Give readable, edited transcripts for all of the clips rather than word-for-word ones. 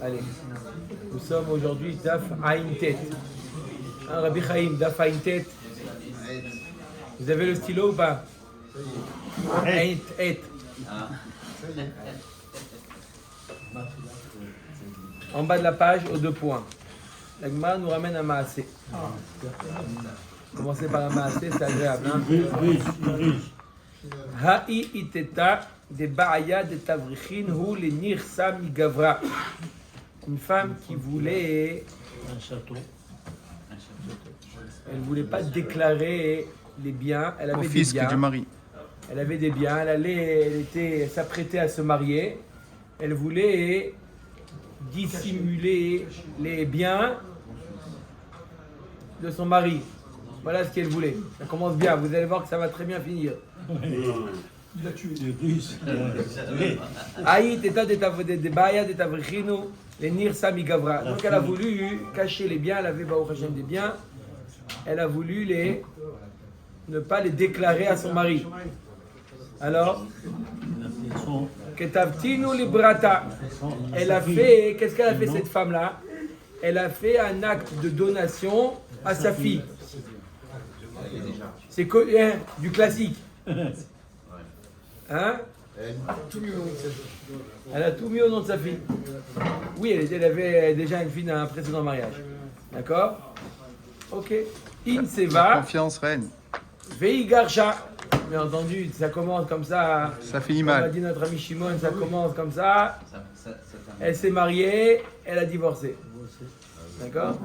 Allez, nous sommes aujourd'hui Daf Ain Tet. Hein, Rabbi Chaim, Daf Ain Tet. Vous avez le stylo ou pas? Ain Tet. En bas de la page, aux 2 points. La Gemara nous ramène à Maasé. Commencer par un Maasé, c'est agréable. Hein? Ha'i iteta de ba'aya de tavrichin hu le nirsa mi gavra. Une femme qui voulait un château. Elle ne voulait pas déclarer les biens. Elle avait Au fisc des biens. du mari. Elle avait des biens. Elle s'apprêtait à se marier. Elle voulait dissimuler les biens de son mari. Voilà ce qu'elle voulait. Ça commence bien. Vous allez voir que ça va très bien finir. Il a tué les Russes. Aïe, de baya de tavrichin les nirsa mi gavra. Donc elle a voulu cacher les biens. Elle avait Baruch Hashem des biens. Elle a voulu ne pas les déclarer à son mari. Alors, Ketavtinu librata. Elle a fait, qu'est-ce qu'elle a fait cette femme-là? Elle a fait un acte de donation à sa fille. C'est du classique. Hein? Elle a tout mis au nom de sa fille. Oui, elle avait déjà une fille d'un précédent mariage. D'accord? Ok. In La seva, confiance règne. vei garsha. Bien entendu, ça commence comme ça. Ça finit Comme a mal. dit notre ami Shimon, ça commence comme ça. Elle s'est mariée, elle a divorcé. D'accord?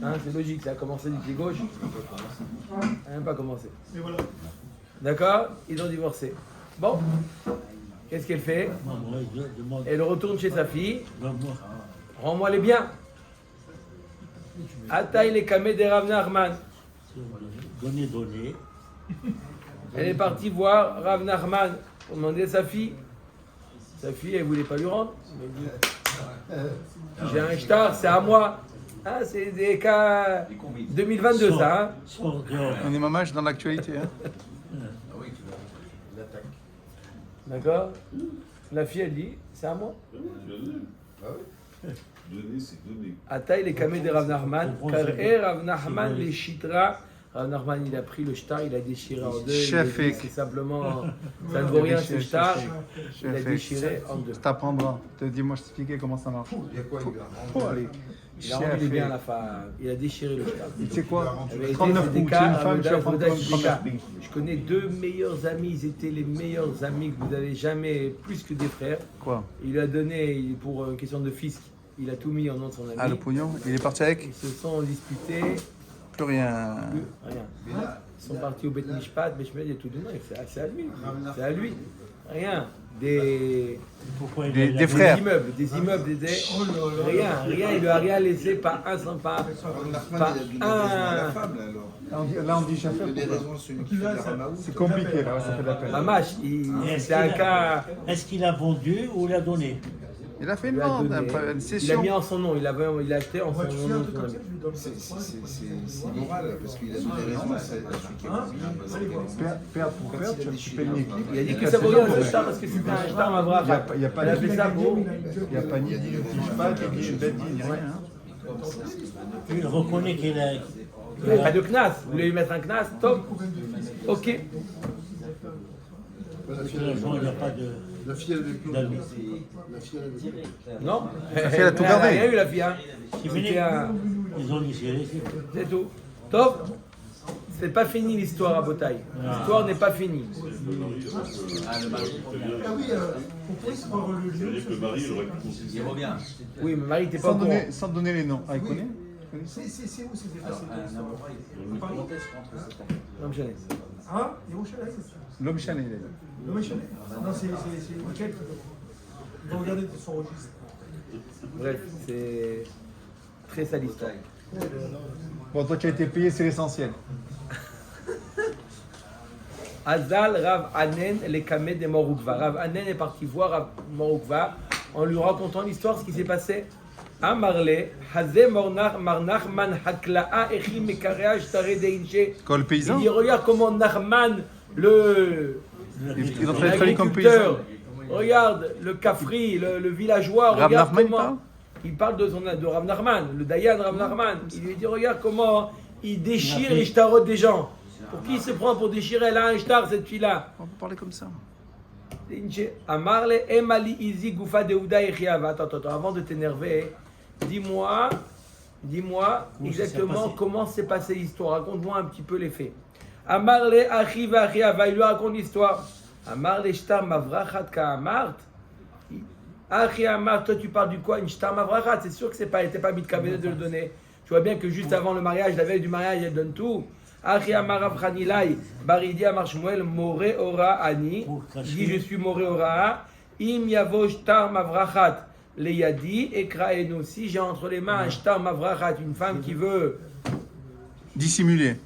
Hein, c'est logique, ça a commencé du pied gauche. Elle n'a même pas commencé. D'accord? Ils ont divorcé. Bon, qu'est-ce qu'elle fait? Elle retourne chez sa fille. Rends-moi les biens. Ataï les kamé de Rav Nachman. Donner. Elle est partie voir Rav Nachman pour demander à sa fille. Sa fille, elle ne voulait pas lui rendre. Elle dit, j'ai un shtar, c'est à moi. Hein, c'est des cas 2022, ça. Hein. On est mamage dans l'actualité. Hein. D'accord? La fille, elle dit, c'est à moi. Donner, c'est donner. Ataï les kamé de Rav Nachman. Car Rav Nachman les chitra. Rav Nachman, il a pris le shtar, il a déchiré en deux. Chefik. C'est simplement, ça ne vaut rien ce shtar. Il a déchiré en deux. Je t'apprendrai. Dis-moi, je t'expliquer comment ça marche. Il y a quoi, il va Oh, rendre allez. Il a rendu les biens à la femme. Il a déchiré le shtar. Tu sais quoi? La vérité, 39 c'est des coups. Tu es cas, une femme, tu vas prendre Avoda, c'est des 39 cas. coups. Je connais 2 meilleurs amis, ils étaient les meilleurs amis que vous avez jamais, plus que des frères. Quoi? Il lui a donné, pour une question de fisc, il a tout mis en nom de son ami. Ah, le pognon? Il est parti avec? Ils se sont disputés, Plus rien. plus rien. Ils sont partis au Bet Mishpat, Bet Mishpat, il a tout donné, c'est à lui. C'est à lui. Rien. Des frères. Des immeubles, rien, il lui a rien laissé, pas un sans pas un. Là, on dit chef. Les raisons, celui qui fait la ramaout. C'est compliqué, là, ça fait de la peine. Mamash, c'est un cas. Est-ce qu'il a vendu ou l'a donné? Il a fait une Il a vente, donné. une Il a session. mis en son nom, il a acheté en son nom. C'est moral, parce qu'il a donné raison à celui qui a vendu. Perdre pour perdre, tu payes une équipe. Il a dit que ça vaut rien ce shtar parce que c'était un shtar Mavra. Il n'y a pas Elle a fait ça pour. Il n'y a pas ni de pas, ni de bête, ni rien. Hein. Il reconnaît qu'il a. Il n'y a pas de knas. Vous voulez lui mettre un knas? Top. Ok. Il n'y a pas de. La fille, elle avait plus. d'amis. La fille, elle avait plus. Non. La fille, elle a tout gardé. Elle a rien eu la fille. Hein. C'est fini. Ils ont déchiré. C'est tout. Top. C'est pas fini l'histoire à Botaï. L'histoire n'est pas finie. C'est-à-dire que le mari aurait pu considérer. Il revient. Oui, mais Marie, t'es pas au courant. Sans donner les noms. Ah, il connaît? C'est où c'était Alors, passé un avocat, il conteste contre cet homme. Non, je sais. Hein Yerushalayim, c'est ça. L'homme Chanel, il a dit. Le Yerushalayim. Non, c'est lequel Il va regarder son registre. Bref, c'est très sale histoire. Bon, toi qui as été payé, c'est l'essentiel. Azal Rav Anen les kamé de Morukva. Rav Anen est parti voir Rav Morukva en lui racontant l'histoire, ce qui s'est passé. Amarle, Hazé Marnachman Hakla'a Echi Mekarea Shtare Deinche. Quoi, le paysan? Il dit regarde comment Nachman, Ils ont fait le travail comme paysan. l'agriculteur, regarde le Kafri, le villageois, Rav regarde Nachman, comment. il parle de Rav Nachman, le Dayan Rav Nachman. Il lui dit, regarde comment il déchire les shtarot des gens. Pour qui il se prend pour déchirer là un shtar, cette fille-là? On peut parler comme ça. Amarle emali izi gufa deuda echiava. Attends, avant de t'énerver, dis-moi exactement comment s'est passée l'histoire. Raconte-moi un petit peu les faits. Amarle achiva echiava, il lui raconte l'histoire. Amarle shtar mavrachat ka amart. Achi amart, toi tu parles du quoi? Une shtar mavrachat, c'est sûr que c'est pas, elle n'était pas mitkavenet de le donner. Tu vois bien que juste avant le mariage, la veille du mariage, elle donne tout. Achi amar Rav Chanilai, baridi amar Shmuel, more ora ani. Dit je suis more ora. Im yavo shtar mavrachat le yadi ekraenu. Si j'ai entre les mains un shtar mavrachat, une femme qui veut dissimuler,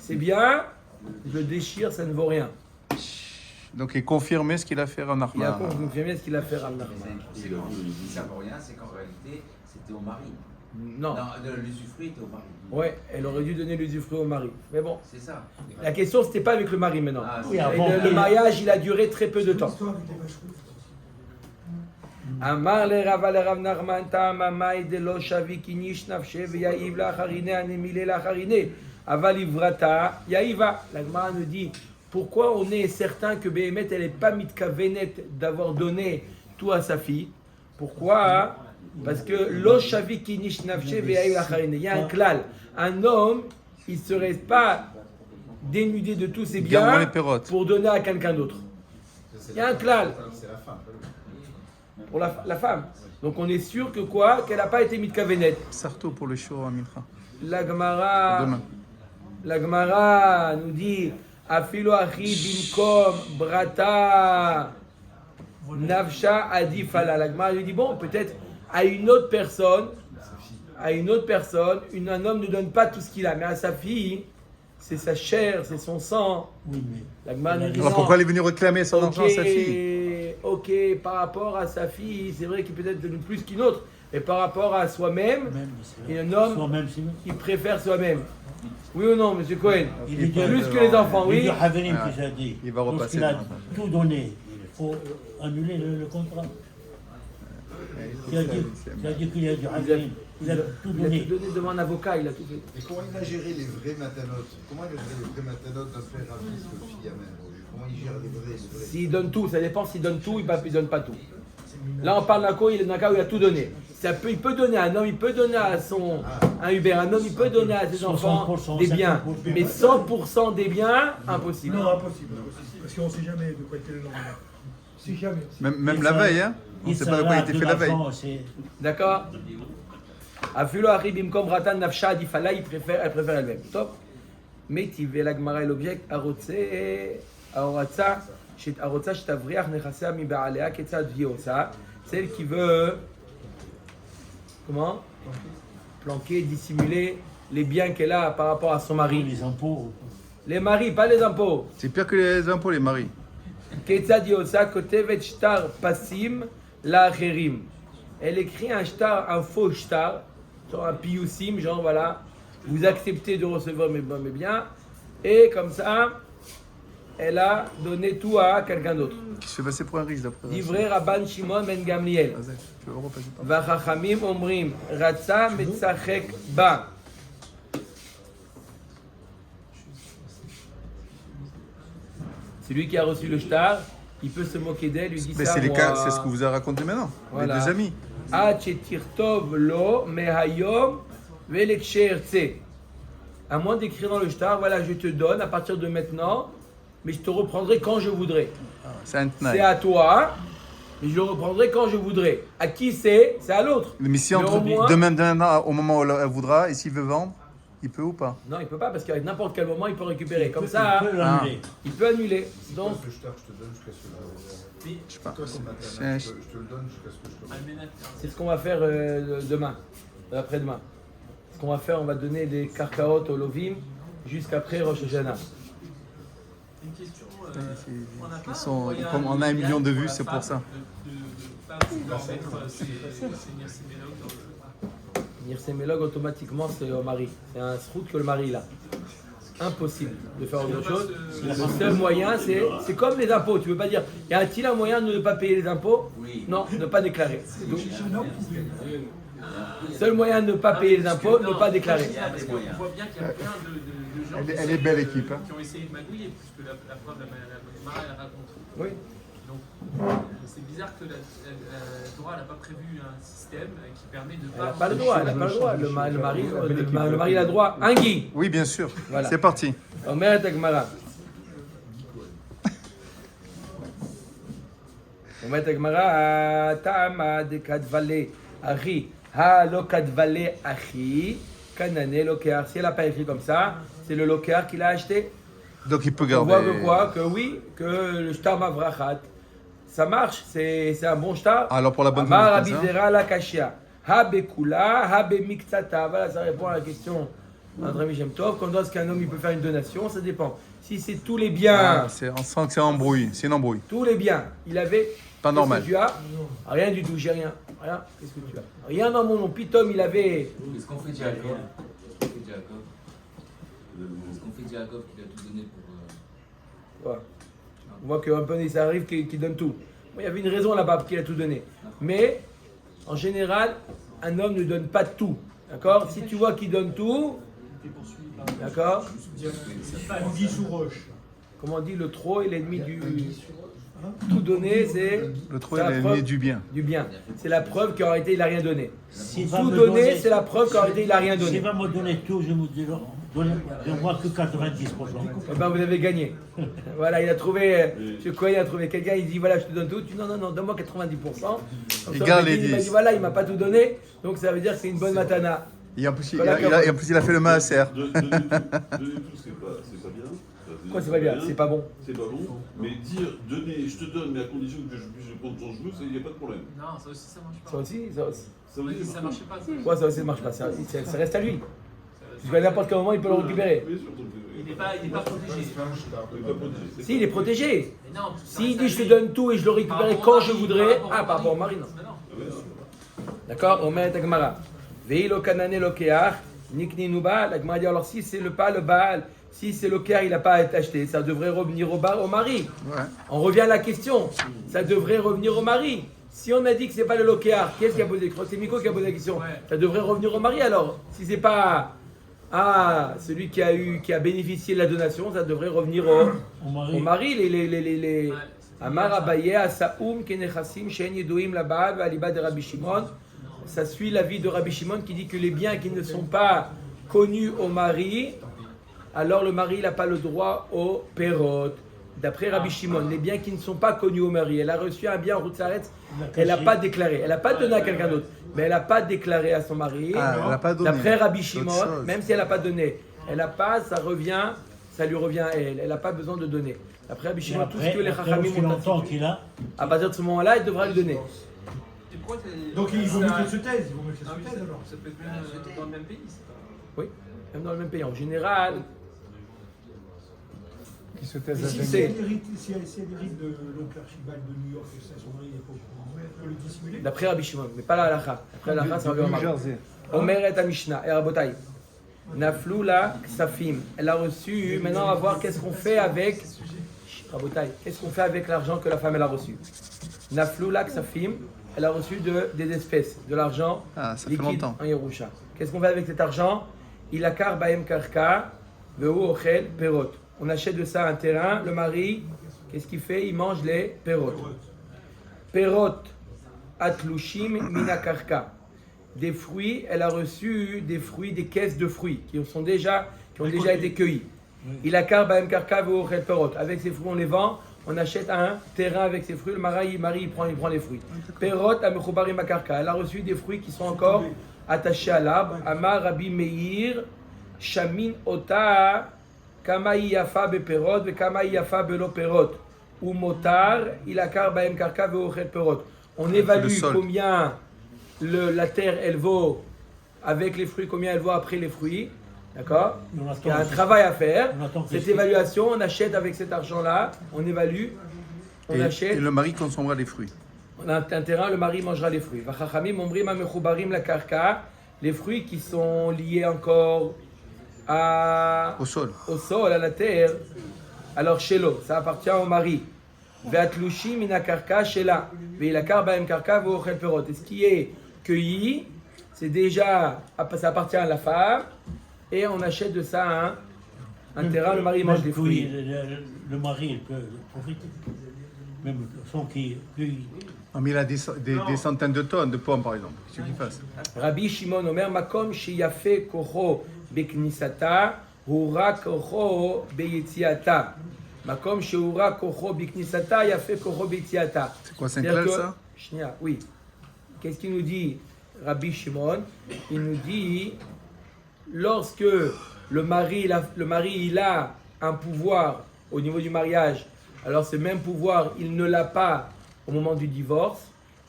c'est bien. Je le déchire, ça ne vaut rien. Donc il confirmait ce qu'il a fait Rav Il a Nachman. confirmé ce qu'il a fait Rav Nachman. Si ça vaut rien, c'est qu'en réalité, c'était au mari. Non. L'usufruit était au mari. Ouais, elle aurait dû donner l'usufruit au mari. Mais bon, C'est ça. la question c'était pas avec le mari maintenant. Ah, Oui, Et avant, le mariage il a duré très peu de temps. L'histoire avec les vaches. Amar le Rav Nachman ta'amamai de lo shavi kinish nafshe ve'yahiv lacharine anemile lacharine aval ivrata yahiva. La Gemara nous dit pourquoi on est certain que Béhémet elle n'est pas mitkavenet d'avoir donné tout à sa fille. Pourquoi? Parce que lo shavi kinish nafshe ve'yahiv lacharine. Il y a un klal. Un homme il ne serait pas dénudé de tous ses Garde-moi biens les pérottes. pour donner à quelqu'un d'autre. Il y a un klal. C'est la femme. Pour la femme. Donc on est sûr que quoi? Qu'elle n'a pas été mitkavenet. Sarto pour le show à Mincha. La Gemara, Demain. la Gemara nous dit Afilo achi bimkom brata navsha adifala. La Gemara lui dit bon, peut-être à une autre personne, un homme ne donne pas tout ce qu'il a, mais à sa fille, c'est sa chair, c'est son sang. Oui, mais La Gemara nous dit Alors non. pourquoi elle est venue réclamer son argent à sa fille? Ok, par rapport à sa fille, c'est vrai qu'il peut-être donne plus qu'une autre, mais par rapport à soi-même, même, c'est et vrai. un homme Soi-même, c'est qui préfère soi-même. Oui ou non, monsieur Cohen? Il est Plus que les enfants, Il oui. y a Haverim qui a dit. Il va repasser Lorsqu'il a demain. tout donné, il faut annuler le contrat. Il a dit qu'il a du Haverim. Il a tout Il a donné. tout donné devant un avocat, il a tout fait. Et comment il a géré les vrais matanotes? Comment il a géré les vrais matanotes d'un frère Ravis, le fille amène? Comment il gère les vrais? S'il donne tout, ça dépend s'il donne tout, il donne pas tout. Là, on parle d'un cas où il a tout donné. Il peut donner à un homme, il peut donner à un Hubert, un homme, il peut donner à ses enfants 60%, des biens. 50%. Mais 100% des biens, impossible. Non, impossible. Parce qu'on ne sait jamais de quoi était le lendemain. On ne sait jamais. Même la veille, hein? On ne sait pas de quoi il a été fait la veille. D'accord? Afilo Aribim Kom Ratan Nafsha Adifala, elle préfère elle-même. Top. Mais tu veux la Gemara et l'objet, Arotza, Shetavriach Nechasea Mi Baalea, Ketzad Viosa, celle qui veut, comment? Planquer, dissimuler les biens qu'elle a par rapport à son mari. Les impôts. Les maris, pas les impôts. C'est pire que les impôts, les maris. Ketzad Yosa, Kotevet Shtar Pasim, La Cherim. Elle écrit un faux shtar, un piyusim, genre voilà, vous acceptez de recevoir mes biens, et comme ça, elle a donné tout à quelqu'un d'autre. Qui se fait passer pour un riche d'après. Divrei Rabban Shimon ben Gamliel. Tu veux repasser par Vachachamim omrim, Ratza metzachek ba. Celui qui a reçu le shtar, il peut se moquer d'elle, lui dit Mais ça c'est les moi. cas, c'est ce que vous avez raconté maintenant. Voilà. Les deux amis. עד שתכתוב לו מהיום ולכשארצה. À moins d'écrire dans le shtar, voilà, je te donne à partir de maintenant, mais je te reprendrai quand je voudrais. C'est un C'est tnaï. à toi, mais je le reprendrai quand je voudrais. À qui c'est? C'est à l'autre. Mais si Mais entre au moins- demain, au moment où elle voudra, et s'il veut vendre, il peut ou pas? Non, il peut pas parce qu'à n'importe quel moment, il peut récupérer. Comme Il ça, peut l'annuler. il peut annuler. Donc, Le shtar, je te donne jusqu'à ce que je Je sais pas. Toi, c'est C'est- matanote. Je te le donne jusqu'à ce que je te le c'est ce qu'on va faire demain, après-demain. Ce qu'on va faire, on va donner des karkaot au Lovim jusqu'après Rosh Hashanah. Une question. Ils sont- comme on a 1 million de vues, c'est pour ça. De pas pouvoir mettre ses Nirsémélog dans le jeu. Nirsémélog, automatiquement, c'est au mari. C'est un srout que le mari il a. impossible de faire autre chose. Le seul moyen, c'est comme les impôts. Tu ne veux pas dire, y a-t-il un moyen de ne pas payer les impôts? Non, ne pas déclarer. C'est tout. Seul moyen de ne pas payer les impôts, ne pas déclarer. Parce qu'on voit bien qu'il y a plein de gens Elle est belle équipe. qui ont essayé de magouiller, puisque la preuve, la Mara, elle raconte. Oui. Donc, c'est bizarre que la Torah n'a pas prévu un système qui permet de Elle n'a pas le droit, elle n'a pas le droit. Le mari a le droit. Un Guy. Oui, bien sûr. Voilà. C'est parti. Omer Tagmara. Omer Tagmara, Tama de Kadvale, Achi, Ha lo Kadvale Achi, Kanane Lokear. Si elle n'a pas écrit comme ça, c'est le Lokear qui l'a acheté. Donc il peut On garder. voit que quoi? Que oui, que le Shtar Mavrachat, ça marche, c'est un bon Shtar. Alors pour la bonne Amar raison. Abizera la Kashia. Ha Bekula, Ha Bemiktata. Voilà, ça répond à la question d'André Michem Tov. Quand est-ce qu'un homme il peut faire une donation? Ça dépend. Si c'est tous les biens, On sent que c'est embrouille. C'est une embrouille. tous les biens, il avait. Pas normal. Qu'est-ce que tu as? Rien du tout, j'ai rien. Rien. Qu'est-ce que tu as? Rien dans mon nom. Pitom, il avait. Qu'est-ce qu'on fait de Jacob? Qu'est-ce qu'on fait de Jacob? Qu'est-ce qu'on fait de Jacob qui a tout donné pour. Ouais. On voit qu'un peu, ça arrive qu'il donne tout. Bon, il y avait une raison là-bas qu'il a tout donné. Mais, en général, un homme ne donne pas tout. D'accord? Si tu vois qu'il donne tout, d'accord? Anguille sous roche. Comment on dit, le trop est l'ennemi du. Tout donner, c'est. Le trou c'est la est preuve l'ennemi du bien. Du bien. C'est la preuve qu'en réalité, il n'a rien donné. S'il va Tout me donner, c'est la preuve qu'en réalité, il n'a rien S'il donné. va me donner tout, je me dis, donne-moi que 90%. Eh ben, vous avez gagné. Voilà, il a trouvé. Je quoi, il a trouvé quelqu'un, il dit voilà, je te donne tout. Tu dis non, donne-moi 90%. Comme Il ça, garde le les mec, il m'a 10. dit voilà, il m'a pas tout donné. Donc ça veut dire que c'est une bonne matana. Et en plus, Voilà, il a fait le maaser. Donner tout, c'est pas bien. Quoi, c'est pas bien? C'est pas bon. C'est pas bon. Mais dire, donner, je te donne, mais à condition que je puisse prendre ton genou, il n'y a pas de problème. Non, ça aussi, ça marche pas. Ça aussi, ça aussi. Ça veut dire Ça marchait pas. Ça. Quoi, ça aussi, ça marche pas. Ça reste à lui. Parce qu'à n'importe quel moment, il peut le récupérer. Bien sûr, donc, Il n'est pas protégé. il est pas protégé. Si, il est protégé. Mais non, S'il dit je te donne tout et je le récupérerai quand je voudrais. Ah, par rapport au mari, non. D'accord? Omer Tagmara. Veilo kanane lokeach, nikni nuba. La Gemara dit alors si c'est le Baal, si c'est le Kéar, il n'a pas à être acheté, ça devrait revenir au mari. Ouais. On revient à la question. Ça devrait revenir au mari. Si on a dit que c'est pas le Lokéar, qu'est-ce qui a posé? C'est Miko qui a posé la question. Ça devrait revenir au mari alors. Si c'est pas celui qui a bénéficié de la donation, ça devrait revenir au mari. Les Amar Abaye Asaoum Kenechassim Shen Yedoim Labad Valiba de Rabbi Shimon. Ça suit l'avis de Rabbi Shimon qui dit que les biens qui ne sont pas connus au mari, alors le mari n'a pas le droit au perot. D'après Rabbi Shimon, les biens qui ne sont pas connus au mari, elle a reçu un bien en route s'arrête, elle n'a pas déclaré, elle n'a pas donné à quelqu'un d'autre, mais elle n'a pas déclaré à son mari. Ah, elle n'a pas donné. D'après Rabbi Autre Shimon, chose. même si elle n'a pas donné, elle n'a pas, ça lui revient à elle, elle n'a pas besoin de donner. D'après Rabbi Shimon, tout ce que les chachamim ont longtemps institué, qu'il a, à partir de ce moment-là, il devra lui donner. Donc il vaut mieux qu'elle se taise. Il vaut mieux qu'elle se taise alors. Ça peut être même dans le même pays. c'est pas- Oui, même dans le même pays. En général, Qui se taise Et à si jamais. elle hérite de l'oncle Archibald de New York, et ça, son mari n'est pas au courant, elle peut le dissimuler. d'après Rabbi Shimon, mais pas la halakha. Après la halakha, ça revient au New mari. Jersey. Omer et Mishnah, et Rabotai. Naflou la ksafim. Elle a reçu. Maintenant, on va voir qu'est-ce qu'on fait avec. Rabotai, qu'est-ce qu'on fait avec l'argent que la femme elle a reçu. Naflou la ksafim. Elle a reçu des espèces, de l'argent Ah, ça fait liquide longtemps. en Yerusha. Qu'est-ce qu'on fait avec cet argent? Il a kar baem karka, veu ochel perot. On achète de ça un terrain. Le mari, qu'est-ce qu'il fait? Il mange les perot. Perot atlushim mina karka. Des fruits, elle a reçu des fruits, des caisses de fruits qui ont déjà été cueillis. Il a kar baem karka veu ochel perot. Avec ces fruits, on les vend. On achète un terrain avec ses fruits, le mari il prend les fruits. Perot amechubarim makarka. Elle a reçu des fruits qui sont encore attachés à l'arbre. Amar Rabbi Meir, shamin ota, kama yafa beperot, ve kama yafa belo perot. Ou motar, il a kar baem karka veochet perot. On évalue sol. combien la terre elle vaut avec les fruits, combien elle vaut après les fruits. D'accord? Il y a un travail à faire. Cette évaluation, on achète avec cet argent-là, on évalue, on achète. Et le mari consommera les fruits. On a un terrain, le mari mangera les fruits. Vachachamim ombrim amechubarim la karka, les fruits qui sont liés encore Au sol. à la terre, alors Shelo, ça appartient au mari. Ve'atlushi mina karka shela. Ve'ilakar ba'em karka ve'ochel perot. Et ce qui est cueilli, c'est déjà, ça appartient à la femme, et on achète de ça un terrain, le mari mange des fruits. Le mari, il peut profiter. Même son qui cueille. Ah, mais il a des centaines de tonnes de pommes, par exemple. Qu'est-ce qu'il fasse? Rabbi Shimon Omer, Makom sheyafe kocho beknisata, hura kocho beyetziata. Makom shehura kocho beknisata, yafe kocho beyetziata. C'est quoi, c'est clair ça? Oui. Qu'est-ce qu'il nous dit, Rabbi Shimon? Il nous dit, lorsque le mari il a un pouvoir au niveau du mariage, alors ce même pouvoir, il ne l'a pas au moment du divorce.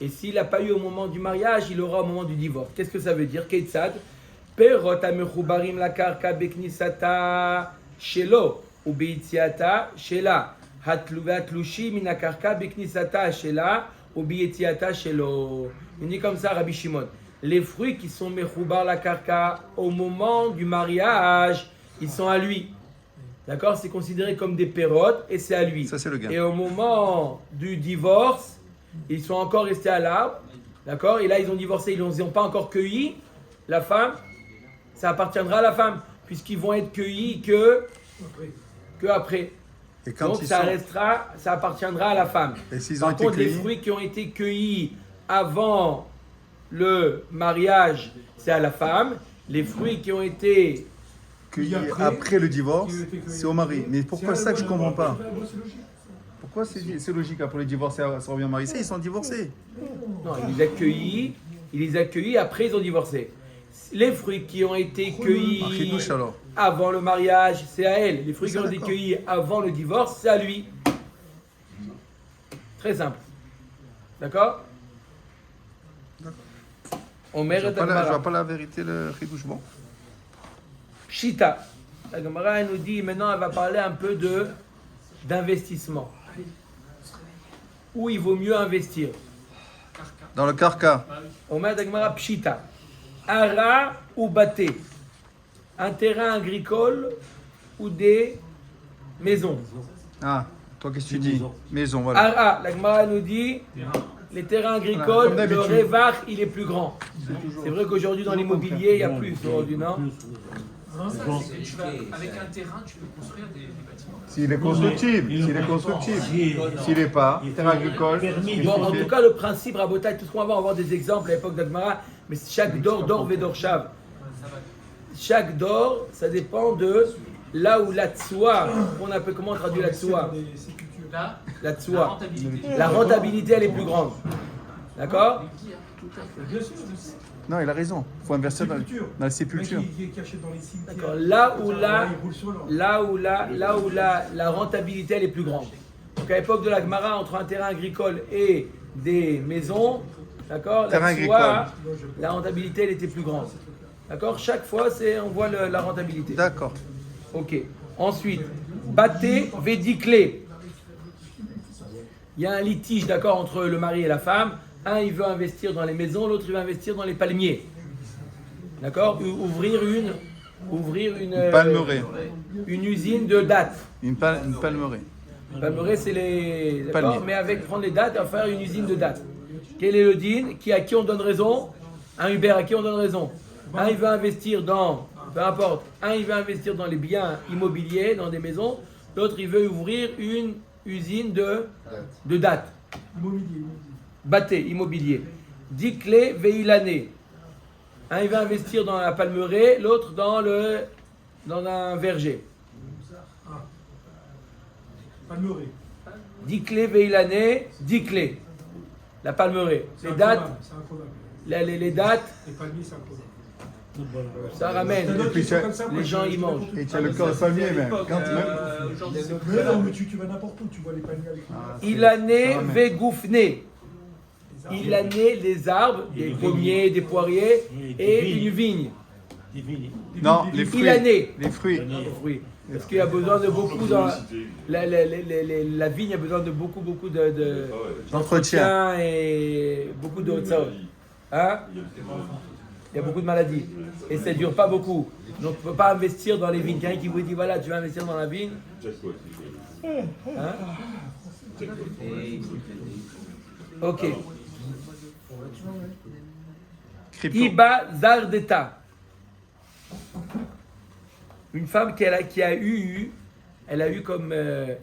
Et s'il n'a pas eu au moment du mariage, il aura au moment du divorce. Qu'est-ce que ça veut dire? Keitzad perot amechubarim la karka beknisata shelo ou beitziata shela hatlushi min karka beknisata shela ou beitziata shelo. Il dit comme ça, Rabbi Shimon. Les fruits qui sont mechubar la karka au moment du mariage, ils sont à lui. D'accord? C'est considéré comme des pérotes et c'est à lui. Ça, c'est le gain. Et au moment du divorce, ils sont encore restés à l'arbre. D'accord? Et là, ils ont divorcé, ils n'ont pas encore cueilli. La femme, ça appartiendra à la femme, puisqu'ils vont être cueillis que après. Et quand donc, ça appartiendra à la femme. Et s'ils Par ont été contre, les cueillis? fruits qui ont été cueillis avant le mariage, c'est à la femme. Les fruits qui ont été Cueillis après le divorce, c'est au mari. Mais pourquoi ça que je ne comprends pas? Pourquoi c'est logique après le divorce, ça revient au mari? Ils sont divorcés. Non, il les a cueillis, après ils ont divorcé. Les fruits qui ont été cueillis avant le mariage, c'est à elle. Les fruits qui ont été cueillis avant le divorce, c'est à lui. Très simple. D'accord? On mérite Je ne vois pas la vérité, le chidouche. Bon. Pshita. La Gemara nous dit, maintenant elle va parler un peu d'investissement. Où il vaut mieux investir. Dans le karka. On met la Gemara Pshita. Ara ou Baté. Un terrain agricole ou des maisons. Ah, toi qu'est-ce que tu dis? Maison, voilà. Ara, la Gemara nous dit, les terrains agricoles, voilà, le révar, il est plus grand. C'est vrai qu'aujourd'hui dans l'immobilier, il y a plus aujourd'hui, non? Non, ça, c'est que tu vas, avec un terrain, tu peux construire des bâtiments. S'il est constructible, s'il n'est pas, terrain agricole. Bon, en tout cas, le principe, Rabotai, tout ce qu'on va avoir des exemples à l'époque d'Agmara, mais chaque dor vedorchav. Chaque dor, ça dépend de là où la tsoua, on appelle, comment on traduit la tsoua? La tsoua. La rentabilité, elle est plus grande. D'accord? Non, il a raison. Il faut investir dans la sépulture. D'accord. Là où la rentabilité, elle est plus grande. Donc à l'époque de la Gemara, entre un terrain agricole et des maisons, d'accord, la rentabilité, elle était plus grande. D'accord? Chaque fois, on voit la rentabilité. D'accord. Ok. Ensuite, Baté Védiclé. Il y a un litige, d'accord, entre le mari et la femme. Un, il veut investir dans les maisons, l'autre, il veut investir dans les palmiers. D'accord? Ouvrir une palmeraie. Une usine de dattes. Une palmeraie. Une palmeraie, c'est les palmiers. Mais avec prendre les dattes et en faire une usine de dattes. Quel est le din? À qui on donne raison? Un Hubert, à qui on donne raison? Un, il veut investir dans, peu importe, un, il veut investir dans les biens immobiliers, dans des maisons. L'autre, il veut ouvrir une usine de dattes. Baté, immobilier. Diclé, veilané. Un, il va investir dans la palmeraie, l'autre dans un verger. Palmeraie. Diclé, veilané, diclé. La palmeraie. Les dates. Les dates. Les palmiers, c'est improbable. Ça ramène. Les gens y mangent. Et tu as le corps de palmier, même. Mais non, mais tu vas n'importe où, tu vois les palmiers avec. Ilané, vegoufné. Ilané, les arbres, des pommiers, des poiriers et une vigne. Non, les fruits. Ilané. Les fruits. Parce qu'il y a besoin de beaucoup la vigne a besoin de beaucoup d'entretien et beaucoup de ça. Hein? il y a beaucoup de maladies. Et ça ne dure pas beaucoup. Donc on ne peut pas investir dans les vignes. Quelqu'un qui vous dit, voilà, tu vas investir dans la vigne. Hein? Ok. Iba Zardeta. Une femme qui a eu comme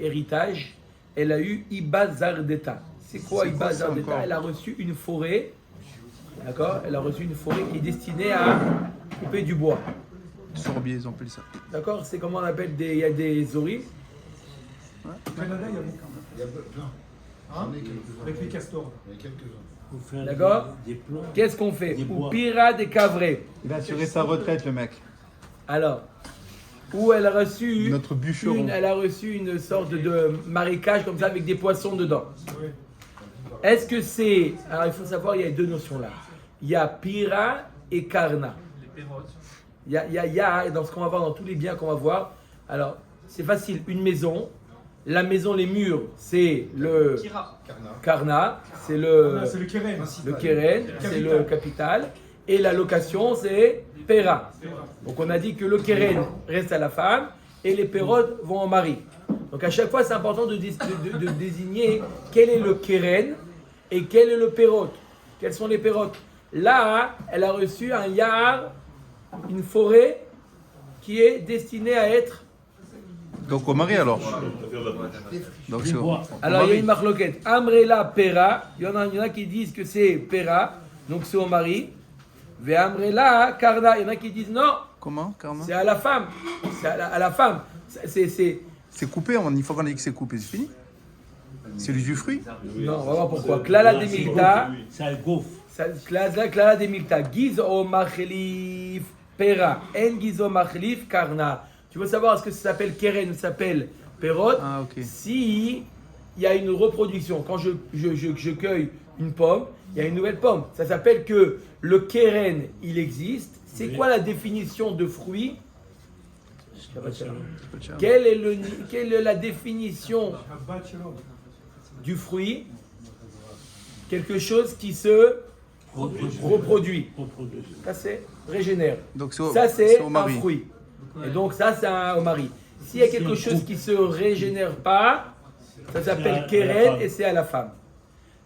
héritage, elle a eu Iba Zardeta. C'est quoi Iba Zardeta? Elle a reçu une forêt, d'accord? Elle a reçu une forêt qui est destinée à couper du bois. Sorbier, ils appellent ça. D'accord? C'est comment on appelle il y a des oris. Au Canada, il y a beaucoup. Il y a plein. Hein? Avec les castors. Il y a quelques-uns. D'accord? Qu'est-ce qu'on fait? Ou pira des cavrés. Il a assuré sa retraite, le mec. Alors, où elle a reçu Notre bûcheron. elle a reçu une sorte de marécage comme ça avec des poissons dedans. Oui. Est-ce que c'est... Alors il faut savoir, il y a deux notions là. Il y a pira et karna. Les pérotes. Il y a dans ce qu'on va voir, dans tous les biens qu'on va voir. Alors, c'est facile. Une maison. La maison, les murs, c'est le Kira. karna. C'est C'est le keren. le keren, c'est le capital. Et la location, c'est pera. Donc on a dit que le keren reste à la femme et les pérotes vont au mari. Donc à chaque fois, c'est important de désigner quel est le keren et quel est le pérot. Quels sont les pérotes? Là, elle a reçu un yar, une forêt qui est destinée à être... Donc au mari alors. Donc c'est au Alors il y a mari. une marloquette. Amrela pera. Il y en a qui disent que c'est pera, donc c'est au mari. Ve amrela karna. Il y en a qui disent non, Comment, Karma? c'est à la femme. C'est à la femme. C'est coupé, une fois qu'on a dit que c'est coupé, c'est fini. C'est le jus fruit. Non, on va voir pourquoi. Klala de Milta. C'est un gaufre. Klala de Milta. Gizo machlif pera. En gizo machlif karna. Tu veux savoir est-ce que ça s'appelle keren ou ça s'appelle perot? Ah, ok. Si il y a une reproduction, quand je cueille une pomme, il y a une nouvelle pomme. Ça s'appelle que le keren, il existe. C'est quoi la définition de fruit? Quelle est la définition du fruit? Quelque chose qui se reproduit. Ça, c'est régénère. Donc Ça, c'est au un mari. fruit. Et donc, ça, c'est au mari. S'il y a quelque chose qui ne se régénère pas, ça s'appelle keren et c'est à la femme.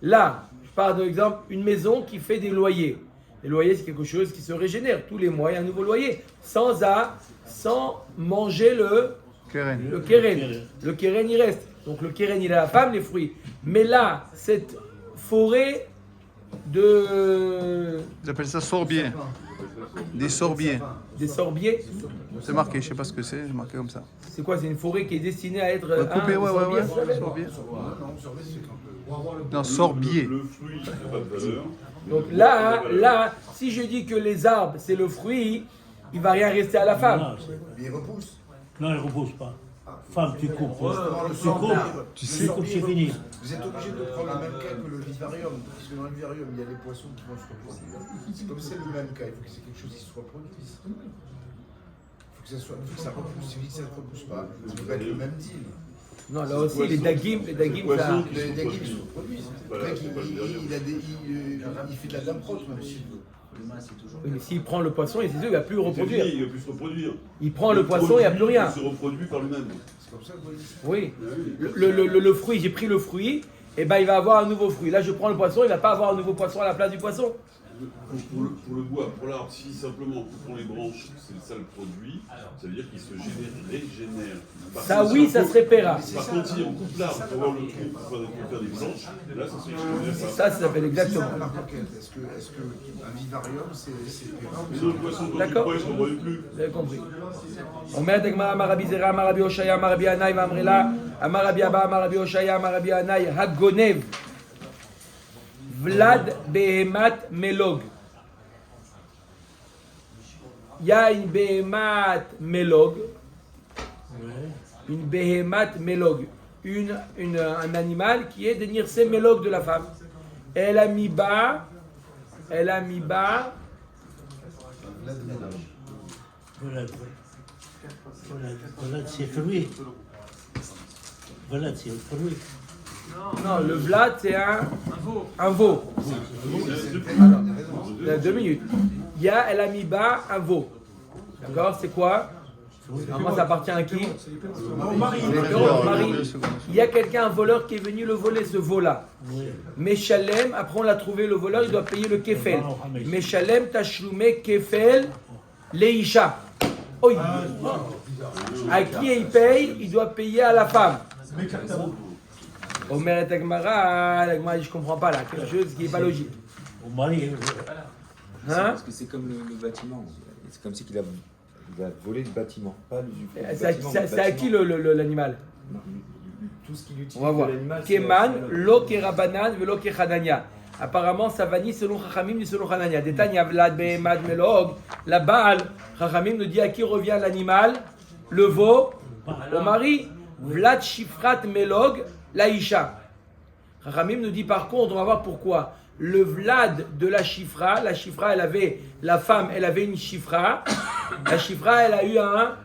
Là, je parle d'exemple, une maison qui fait des loyers. Les loyers, c'est quelque chose qui se régénère. Tous les mois, il y a un nouveau loyer. Sans manger le Keren. keren. Le keren, il reste. Donc, le keren, il est à la femme, les fruits. Mais là, cette forêt de... Ils appellent ça sorbier. Des sorbiers. des sorbiers. C'est marqué, je sais pas ce que c'est marqué comme ça. C'est quoi? C'est une forêt qui est destinée à être... Coupé, ouais. Sorbier. Non, sorbier. Le fruit, il n'y a pas de valeur. Donc là, si je dis que les arbres, c'est le fruit, il va rien rester à la femme. Non, Mais il repousse. non, elle ne repousse pas. Femme, tu coupes. Le Tu coupes, Tu tu sais, coupes, c'est fini. Vous êtes obligé de prendre le même cas que le vivarium, parce que dans le vivarium, il y a les poissons qui vont se reproduire. C'est comme c'est le même cas, il faut que c'est quelque chose qui se reproduise. Il faut que ça repousse. Si ça ne repousse pas, ça peut pas être le même deal. Non, là aussi, les dagim, ça... Les dagim se reproduisent. Le mec, il fait de la dame proche, même s'il veut. Oui, mais s'il prend le poisson, c'est sûr, il ne va plus le reproduire. Il ne va plus se reproduire. Il prend le poisson, il n'y a plus rien. Il se reproduit par lui-même. C'est comme ça que vous voyez. Oui. Le fruit, j'ai pris le fruit, et ben il va avoir un nouveau fruit. Là, je prends le poisson, il ne va pas avoir un nouveau poisson à la place du poisson. Pour le bois, pour l'arbre, si simplement coupons les branches, c'est ça le produit, ça veut dire qu'il se régénère. Ça, oui, ça serait péra. Par contre, si on coupe l'arbre pour avoir le tronc, pour faire des branches, là, ça se régénère pas. Ça s'appelle exactement. La roquette, est-ce qu'un vivarium, c'est pérenne? Mais le poisson, quand tu D'accord. le bois, il ne se reproduit plus. Vous avez compris. אומרת הגמרא, אמר רבי זרע, אמר רבי הושעיה, אמר רבי ינאי, ואמרי לה, אמר רבי אבא, אמר רבי הושעיה, אמר רבי ינאי, הגונב, ולד בהמת מלוג. Il y a une béhémat mélog, une béhémat mélog, un animal qui est de nirse mélog de la femme. Elle a mis bas, Voilà, c'est fruit. Voilà, c'est fruit. non, le vlad c'est un veau. C'est Il y a 2 minutes. elle a mis bas un veau. D'accord? C'est quoi? Normalement, ça appartient à qui? Au mari. Au mari. Il y a quelqu'un, un voleur, qui est venu le voler, ce veau-là. Meshalem, après on l'a trouvé, le voleur, il doit payer le kefel. Meshalem, tashloumé, kefel, leisha. Oh, à qui il paye? Il doit payer à la femme. Omer et Agmara, l'Agmara dit, je comprends pas là, quelque chose qui n'est pas logique. Au mari, Parce que c'est comme le bâtiment. C'est comme si il a volé le bâtiment, pas le C'est à qui l'animal? Tout ce qu'il utilise. On va voir. Keman, lo kerabanan, velo kechadania. Apparemment, ça va ni selon Chachamim ni selon Hanania. Détania, vlad, behemad, melog. La Baal, Chachamim nous dit à qui revient l'animal? Le veau, au mari. Vlad, shifrat, melog, la isha. Chachamim nous dit par contre, on va voir pourquoi. Le vlad de la chifra, elle avait, la femme, elle avait une chifra. La chifra, elle a eu un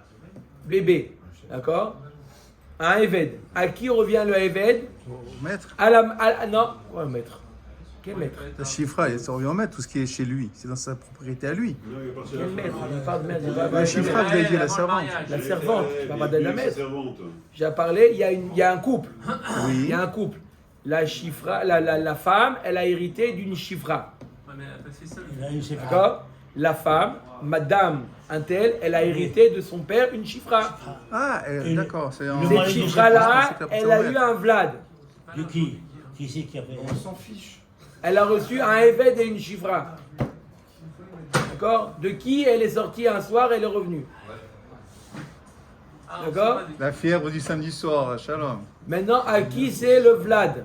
bébé. D'accord? Un Eved. À qui revient le Eved? Au maître. Non, quoi, maître? Quel maître? La chifra, ça revient au maître, tout ce qui est chez lui. C'est dans sa propriété à lui. Quel maître? On parle de maître. La chifra, vous avez dit la servante. La servante, je ne parle pas de la maître. servante. J'ai parlé, il y a un couple. Oui. Il y a un couple. La chifra, la femme, elle a hérité d'une chifra. Ouais, mais elle a pas fait ça. il a eu ses D'accord? La femme, madame Intel, elle a hérité de son père une chifra. Ah, d'accord. C'est en... Cette chifra-là, elle a eu un vlad. De qui? Qui c'est qui a fait? On s'en fiche. Elle a reçu un Eved et une chifra. D'accord? De qui elle est sortie un soir, elle est revenue. D'accord? La fièvre du samedi soir, shalom. Maintenant, à qui c'est le vlad?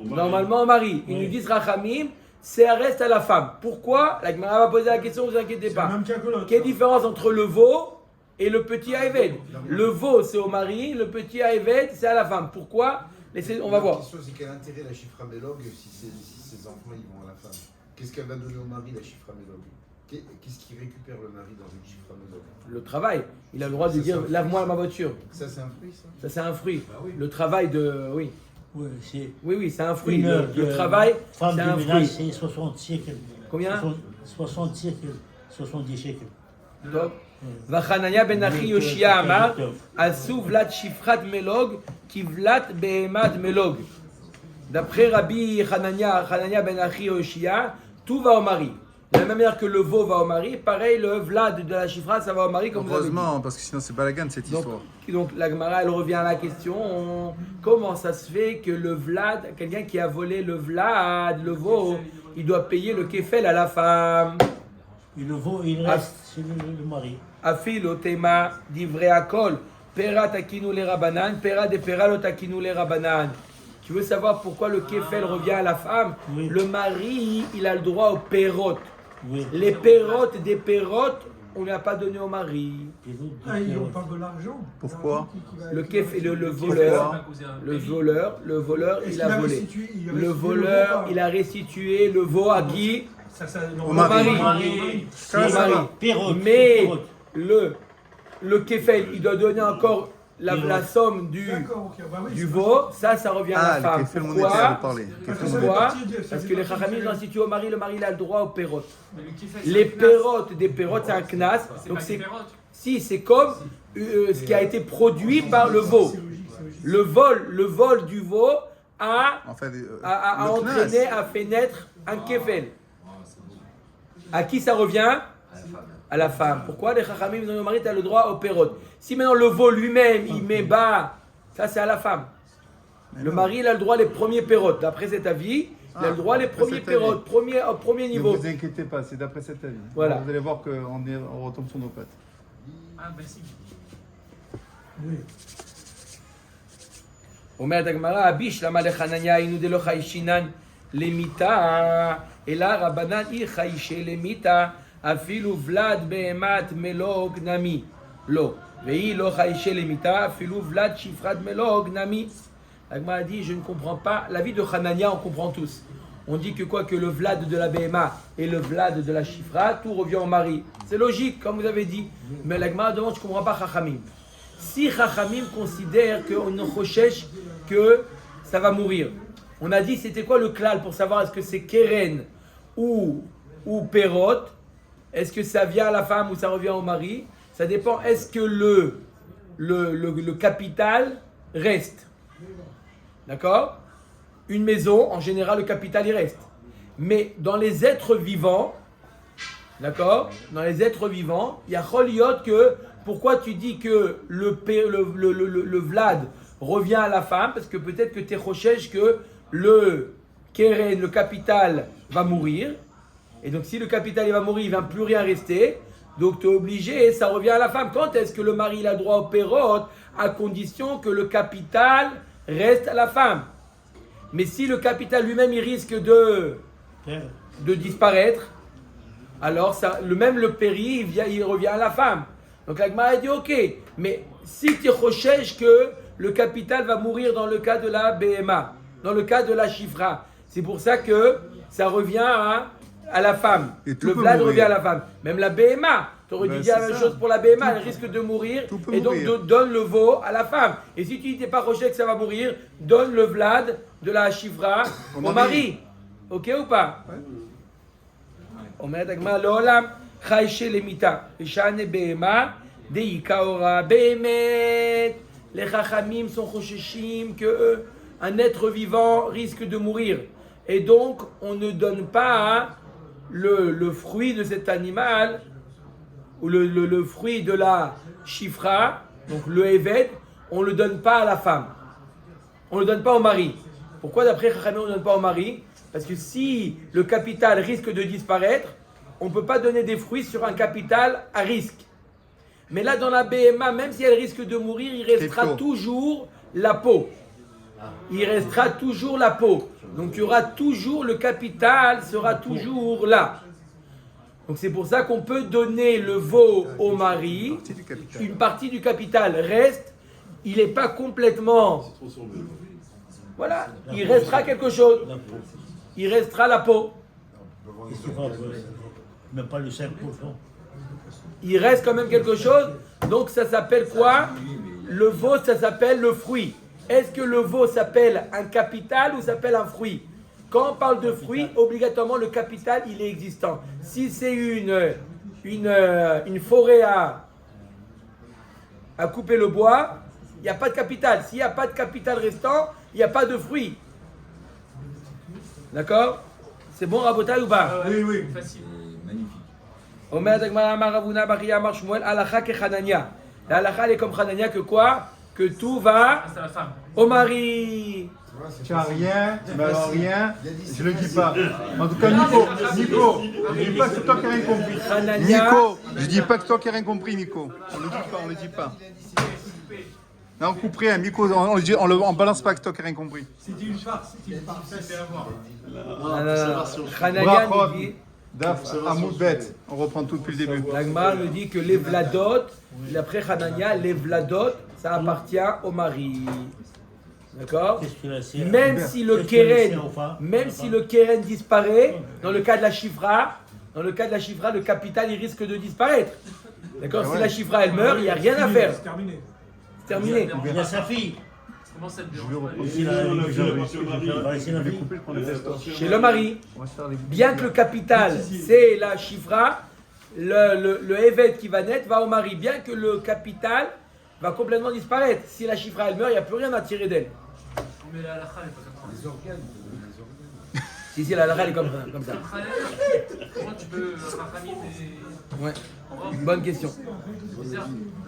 Normalement, au mari. Ils nous disent Rachamim, ça reste à la femme. Pourquoi? La Gemara va poser la question, ne vous inquiétez pas. Même cas que l'autre. Quelle différence entre le veau et le petit Eved? Le veau, c'est au mari, le petit Eved, c'est à la femme. Pourquoi? On va voir. La question, c'est quel intérêt la chifra mélog si ses enfants ils vont à la femme? Qu'est-ce qu'elle va donner au mari, la chifra mélog? Qu'est-ce qu'il récupère le mari dans une chifra mélog? Le travail. Il a le droit de dire lave-moi ma voiture. Ça, c'est un fruit, ça? Ça, c'est un fruit. Le travail de. Oui. Oui, c'est Oui, c'est un fruit. une heure Le de travail, femme c'est de un ménage, fruit. c'est 60 siècles. Combien? 60 siècles, 70 siècles. טוב. וחנניה בן אחי יושיע אמר, עשו ולת שפחת מלוג כבלת בהמת מלוג. D'après Rabbi Hanania ben Achi Yoshia, tout va au mari. De la même manière que le veau va au mari, pareil, le vlad de la chifra, ça va au mari comme vous avez dit. Heureusement, parce que sinon c'est balagan cette histoire. Donc la Gemara, elle revient à la question, comment ça se fait que le vlad, quelqu'un qui a volé le vlad, le veau, il doit payer le kefel à la femme? Et le veau, il reste, c'est le mari. Afil otema divrei akol, pera takinu le rabanan, pera de pera lo takinu le rabanan. Tu veux savoir pourquoi le kefel revient à la femme? Oui. Le mari, il a le droit aux pérotes. Oui. Les pérotes des pérotes, on ne l'a pas donné au mari. Et l'autre, Ah, on parle de l'argent. Pourquoi? Le kefel, le voleur, le voleur, il a volé. Le voleur, il a restitué le veau à qui? Au mari. C'est Au mari. Pérote, Mais pérote. le kefel, il doit donner encore la somme du veau, ça revient à la femme. Le kefel monétaire, vous parlez. Pourquoi? Parce que les chachamim ont institué au mari, le mari il a le droit aux pérotes. Les pérotes des pérotes, c'est un knas. Donc c'est comme ce qui a été produit par le veau. Le vol du veau a entraîné, a fait naître un kefel. À qui ça revient? À la femme. Pourquoi? Les chachamim disent au mari, tu as le droit aux pérotes. Si maintenant le veau lui-même, il met bas, ça c'est à la femme. Le mari, il a le droit les premiers pérotes. D'après cet avis, il a le droit les premiers pérotes, au premier niveau. Ne vous inquiétez pas, c'est d'après cet avis. Voilà. Vous allez voir qu'on retombe sur nos pattes. Ah, bah si. אומרת הגמרא, אביש למה לחנניה היינו דלא חיישינן למיתה, אלא רבנן אי חיישי למיתה, אפילו ולד בהמת מלוג נמי. לא. והיא לא חיישי למיתה, אפילו ולד שפחת מלוג נמי. Agma a dit, je ne comprends pas. La vie de Hanania, on comprend tous. On dit que quoi, que le vlad de la BMA et le vlad de la chifra, tout revient au mari. C'est logique, comme vous avez dit. Mais l'Agma demande, je ne comprends pas Chachamim. Si Chachamim considère qu'on ne recherche que ça va mourir. On a dit, c'était quoi le klal pour savoir est-ce que c'est Keren ou ou perot, est-ce que ça vient à la femme ou ça revient au mari? Ça dépend. Est-ce que le capital reste? D'accord? Une maison, en général, le capital, il reste. Mais dans les êtres vivants, d'accord? Dans les êtres vivants, il y a choliot que, pourquoi tu dis que le Vlad revient à la femme? Parce que peut-être que tu es rochèche que le keren, le capital, va mourir. Et donc si le capital il va mourir, il ne va plus rien rester. Donc tu es obligé, ça revient à la femme. Quand est-ce que le mari il a droit au pérot? À condition que le capital reste à la femme. Mais si le capital lui-même il risque de disparaître, alors le péri il revient à la femme. Donc la Gemara dit ok, mais si tu recherches que le capital va mourir dans le cas de la BMA, dans le cas de la chifra, c'est pour ça que ça revient à la femme. Le Vlad revient à la femme. Même la BMA, tu aurais dit la même chose pour la BMA, elle risque de mourir et donc donne le veau à la femme. Et si tu dis t'es pas recherché que ça va mourir, donne le Vlad de la chifra au mari. Ok ou pas? אומרת הגמרא לעולם חי שלמיתה ושענה בהמה דאיכא אורה באמת les chachamim sont choshishim que un être vivant risque de mourir et donc on ne donne pas le fruit de cet animal ou le fruit de la chifra, donc le éved, on ne le donne pas à la femme, on ne le donne pas au mari. Pourquoi d'après chachamim on ne donne pas au mari? Parce que si le capital risque de disparaître, on ne peut pas donner des fruits sur un capital à risque. Mais là, dans la BMA, même si elle risque de mourir, il restera toujours la peau. Il restera toujours la peau. Donc, il y aura toujours, le capital sera toujours là. Donc, c'est pour ça qu'on peut donner le veau au mari. Une partie du capital reste. Il n'est pas complètement... Voilà, il restera quelque chose. Il restera la peau. Même pas le 5%. Il reste quand même quelque chose. Donc ça s'appelle quoi? Le veau, ça s'appelle le fruit. Est-ce que le veau s'appelle un capital ou s'appelle un fruit? Quand on parle de fruit, obligatoirement le capital, il est existant. Si c'est une forêt à couper le bois, il n'y a pas de capital. S'il n'y a pas de capital restant, il n'y a pas de fruit. D'accord? C'est bon, Rabotai ou pas? Oui. Facile. Magnifique. Omer Dagmar Amar Ravuna Bachia Amar Shmuel Alacha ke Hanania. La halacha elle est comme Hanania que quoi? Que tout va C'est la femme. au mari. Tu as rien, mais alors rien, je le dis pas. En tout cas, Nico, je dis pas que c'est toi qui n'as rien compris. Hanania. Nico, je dis pas que toi qui n'as rien compris, Nico. On le dit pas. Non, on coupe rien, Nico, on balance pas que toi qui n'as rien compris. C'était une farce, ça fait avoir. Hanania nous dit. Daf, Amoudbet, on reprend tout depuis le début. L'Agma nous dit que les vladot, d'après Hanania, les vladot, ça appartient au mari. D'accord? Même si le keren disparaît, dans le cas de la chifra, le capital il risque de disparaître. D'accord? Si la chifra elle meurt, il n'y a rien à faire. C'est terminé. C'est terminé. Il y a sa fille. Comment ça te Je vais dérange? reprendre Chez le mari, bien que le capital c'est la chifra, le évêque qui va naître va au mari, bien que le capital va complètement disparaître. Si la chifra elle meurt, il n'y a plus rien à tirer d'elle. Mais la halakha, elle est pas comme ça. Les organes. Si, la halakha elle est comme ça. Comment tu peux rachamim et... Ouais. Bonne question.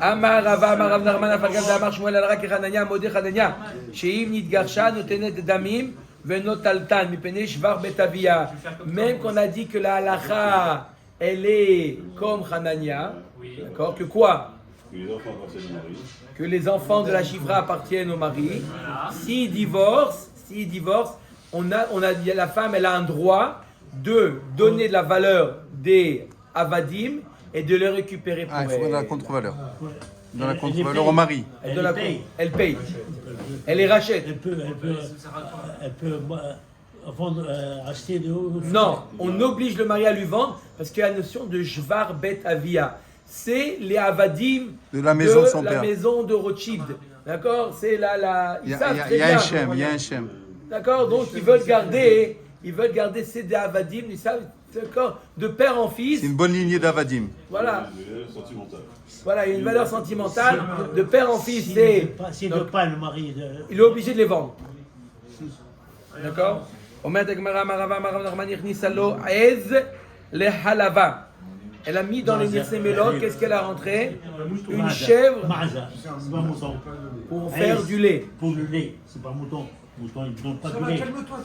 Amar Rava, Amar Rav Narman, Afargav Amar Shmuel Alra Kechanania, Modeh Chanania, Sheim Nitgarsha, Notenet Damim, Venotaltan, Mipene Shvar Betavia. Même qu'on a dit que la halakha, elle est comme Hanania, d'accord? Que quoi? Que les enfants de la chifra appartiennent au mari. S'ils divorcent, la femme, elle a un droit de donner de la valeur des avadim et de les récupérer pour il faut elle. dans la contre-valeur. Dans la contre-valeur au mari. Elle paye. Elle les rachète. Elle peut vendre, acheter de haut. Non, on oblige le mari à lui vendre parce qu'il y a la notion de Shvar Bet Avia. C'est les avadim De la maison de son la père. maison de Rothschild. D'accord? C'est Il y a un chem. D'accord? Donc ils veulent garder ils veulent garder Sédé Avadim, ils savent, de père en fils. C'est une bonne lignée d'Avadim. Voilà. Sentimental. Voilà, il y a une valeur sentimentale. De père en fils, S'il ne veut pas le mari. il est obligé de les vendre. D'accord? Elle a mis dans le Nirsemélot, qu'est-ce qu'elle a rentré? Une chèvre Maza, c'est pas mouton. pour faire du lait. Pour le lait, c'est pas mouton. Mouton, il ne donne pas Ça de va, lait. calme-toi.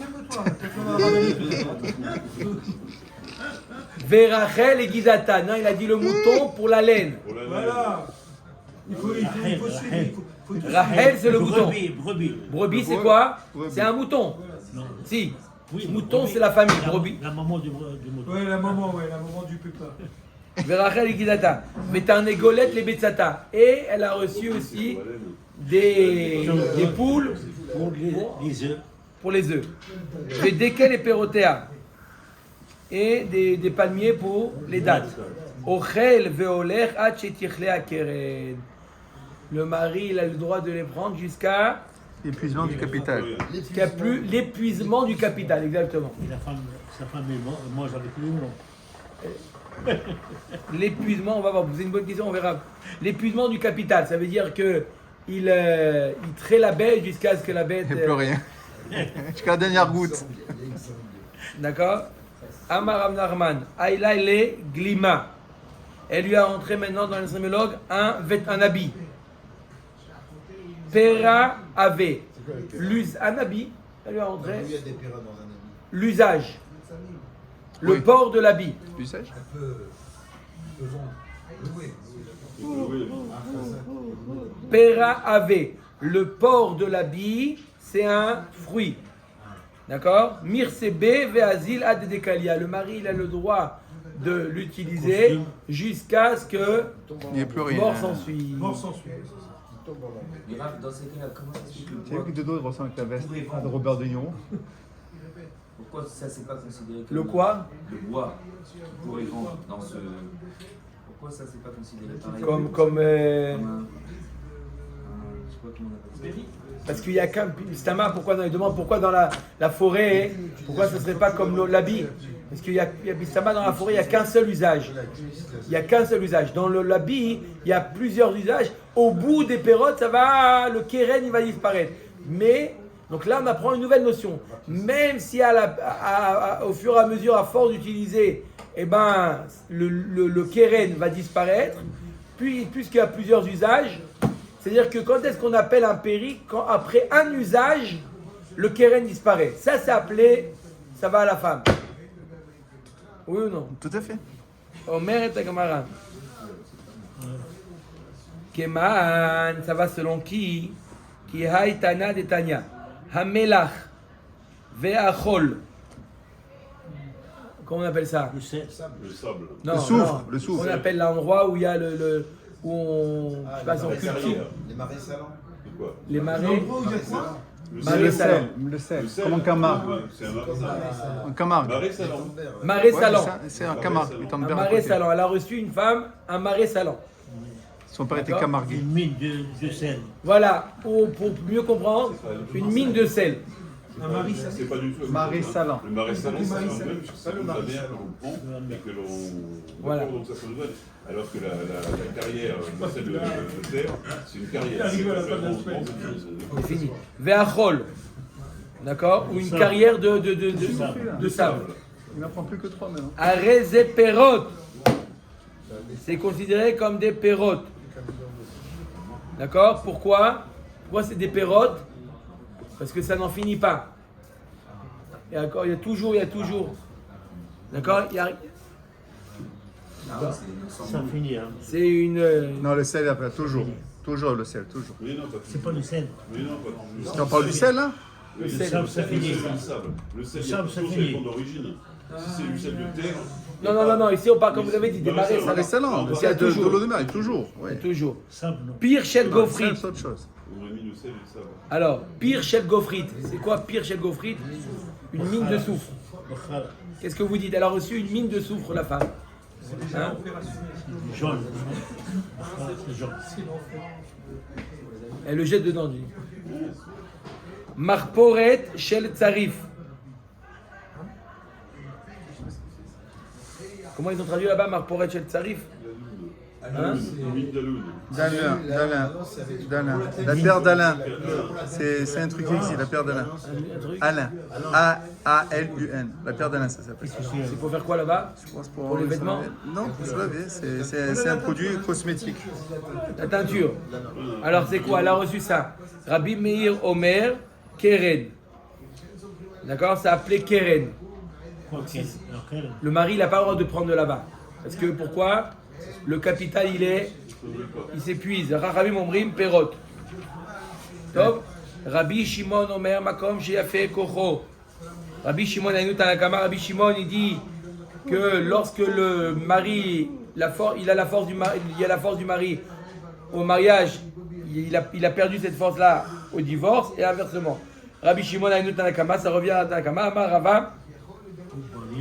Verachel et Guidata. Non, il a dit le mouton pour la laine. Pour la Voilà. Il faut suivre. Faut tout Rachel, c'est le mouton. Brebis. Brebis, c'est quoi? Brebis. C'est un mouton. Non. Si. Oui, Mouton, brebis. c'est la famille. Brebis. La maman du mouton. Ouais, la maman du pépin. Verachel et Guidata. Mais t'as un égolette, les Betsata. Et elle a reçu aussi des poules Pour les œufs. pour les œufs. Des déquels et perrotéa. Et des palmiers pour les dattes. Ochel veoler ad shetichle akeren. Le mari, il a le droit de les prendre jusqu'à Épuisement du capital. plus l'épuisement du capital, exactement. Et sa femme est mange avec lui ou non? L'épuisement, on va voir, c'est une bonne question, on verra. L'épuisement du capital, ça veut dire que il traite la bête jusqu'à ce que la bête... Il n'y a plus rien. Jusqu'à la dernière goutte. D'accord? Amar Rav Nachman, Aïla le glima. Elle lui a rentré maintenant dans l'instrumentologue un habit. Pera ave. Un habit. Elle lui a rentré Il y a des périodes dans un ami. l'usage. Le Oui. port de l'habit. L'usage. Pera ave. Le port de l'habit, c'est un fruit. D'accord? Mirsebe ve'azil ad dekalia. Le mari, il a le droit de l'utiliser jusqu'à ce que Il n'y a plus rien. mort s'ensuit. Mort sans suite. Mais Raph, dans ces cas-là, comment ça se fait que le C'est vu bois, que Dodo il ressemble avec la veste de Robert De Niro. pourquoi ça c'est pas considéré comme Le quoi? le bois qui pourrait vendre dans ce. Pourquoi ça c'est pas considéré pareil Comme comme un- je sais pas comment on appelle ça. parce qu'il y a qu'un Stama, pourquoi il demande pourquoi dans la forêt, pourquoi ce serait pas comme l'habit? Parce qu'il y a Stama dans la forêt, il n'y a qu'un seul usage. Il n'y a qu'un seul usage. Dans l'habit, il y a plusieurs usages. Au bout des pérotes, ça va, le keren, il va disparaître. Mais, donc là, on apprend une nouvelle notion. Même si au fur et à mesure, à force d'utiliser, eh ben, le keren va disparaître, puisqu'il y a plusieurs usages, c'est-à-dire que quand est-ce qu'on appelle un péri? Quand après un usage, le keren disparaît. Ça, c'est appelé, ça va à la femme. Oui ou non? Tout à fait. Omer et Gemara. Keman, ça va selon qui? Qui haïtana de Tanya. Hamelach ve'achol. Comment on appelle ça? Le sel. Le sable. Non, Le soufre, non. le soufre. On appelle l'endroit où il y a où on, je sais pas, on les cultive Les marais salants. C'est quoi? les marais. L'endroit où il y a quoi? Le Marais Le sel. salants. sel. Le sel. Le sel. Comme en Camargue. C'est un marais salant. En Camargue. Marais salant. Marais Ouais, salant. c'est un Camargue. Il est en Un berre à marais côté. salant. Elle a reçu une femme, un marais salant. Son père était D'accord. Camarguais. Une mine de sel. Voilà, pour mieux comprendre, une mine de sel. Un mari, ça C'est pas du tout. Marais salant. Le marais salant, c'est Marais un salant. même, ça nous amène qu'on prend et que l'on. Voilà. Donc ça se renouvelle. Alors que la carrière de celle de terre, c'est une carrière. Arrivé à la C'est fin de la pas semaine. C'est fini. Ve'achol. D'accord? Ou une carrière de sable. Il n'en prend plus que 3 maintenant. Areze perot. C'est considéré comme des pérotes. D'accord? Pourquoi? Pourquoi c'est des pérotes? Parce que ça n'en finit pas. Et encore, il y a toujours. D'accord? Ça finit. Hein. C'est une. Non, le sel après, toujours. Toujours le sel, toujours. Oui, non, pas C'est pas le sel. Oui, non, pas Tu en parles du sel là? Le sel, ça finit. Le sable. Le sel, Le il y a sable, ça toujours finit. son d'origine. Si c'est du sel de terre. Non, ici on parle, comme vous l'avez dit, des marais Marais salants. salant. Le Il y a sel de toujours. l'eau de mer, toujours. Ouais. Toujours. Sable, non. Pire chez le Non, le gaufrit. sel, c'est autre chose. On aurait mis le sel et le sable. Alors, pire chez le gaufrit. C'est quoi pire chez le gaufrit? Une mine de soufre. Qu'est-ce que vous dites? Elle a reçu une mine de soufre, la femme. Hein? Jaune. C'est jaune. Elle le jette dedans. Marporet shel tsarif. Comment ils ont traduit là-bas Marporet Shel Tsarif? Hein? D'Alain. La terre d'Alain. C'est un truc qui existe, la terre d'Alain. Alain. A-A-L-U-N. La terre d'Alain, ça s'appelle. C'est pour faire quoi là-bas? Je pense Pour les vêtements? Non, pour se laver. C'est un produit cosmétique. La teinture. Alors c'est quoi? Elle a reçu ça. Rabbi Meir Omer Keren. D'accord? Ça appelé Keren. Le mari, il n'a pas le droit de prendre de là-bas. Parce que pourquoi? Le capital, il s'épuise. Rabbi Momrim Perot. Top. Rabbi Shimon Omer Makom Sheyafe Kocho. Rabbi Shimon Ainu Tanakama. Rabbi Shimon, il dit que lorsque le mari, il a la force du mari au mariage, il a perdu cette force-là au divorce et inversement. Rabbi Shimon Ainu Tanakama, ça revient à Tanakama. Amar Rava